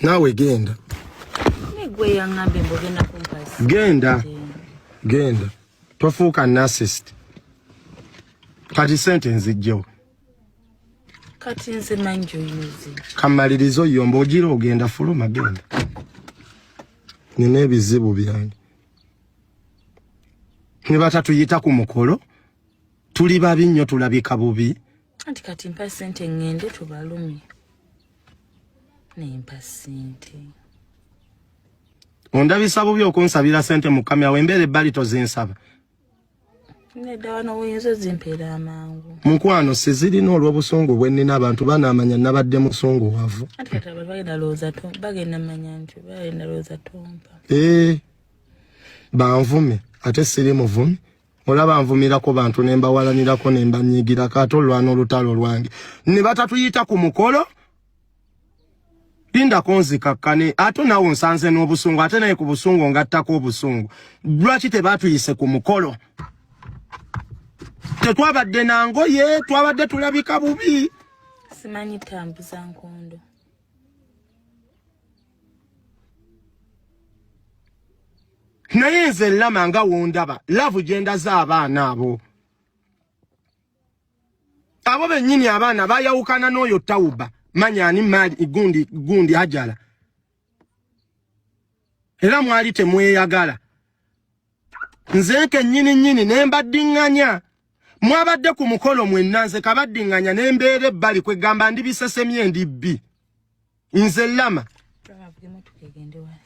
Nawe genda. Genda. Tofuuka narcissist. Kati sentence jjo. Kati nze manjo yuzi. Kamalirizo yombo ogira ogenda fuluma genda. Nina ebizibu byange. Ne batatuyita ku mukolo tuli babi nnyo tulabika bubi. Anti kati mpa sente ngende tubalumye. Nempa sente. Ondabisa bubi okunsabira sente mu kamya wembere bali tozinsaba. Nedawano wenzo zimpera amangu. Mukwano sizirina olw'obusungu bwe nnina abantu banaamanya nabadde musungu wavu. Anti kati bagenda looza to bagenda manya nti bagenda looza tompa. Banvume ate siri muvumi. Olaba nvumirako bantu nemba walanirako nemba nyigira kato lwano lutalo lwange. Ne batatuyita ku mukolo. Linda konzi kakane ato nawo nsanze n'obusungu ate naye ku busungu ngattako obusungu. Lwaki tebatuyise ku mukolo? Tetwabadde nango ye twabadde tulabika bubi. Simanyi tambuza nkondo. Naye nze lama nga wondaba lavu genda z'abaana abo. Abo bennyini abaana bayawukana n'oyo Tawuba manyani mali gundi ajala. Era mwali temweyagala. Nze kennyini nembaddiŋŋanya. Mwabadde ku mukolo mwenna nze kabaddiŋŋanya nembeera ebbali kwegamba ndi bisesemye ndi bbi. Nze lama. Twabagemo tukegende wa.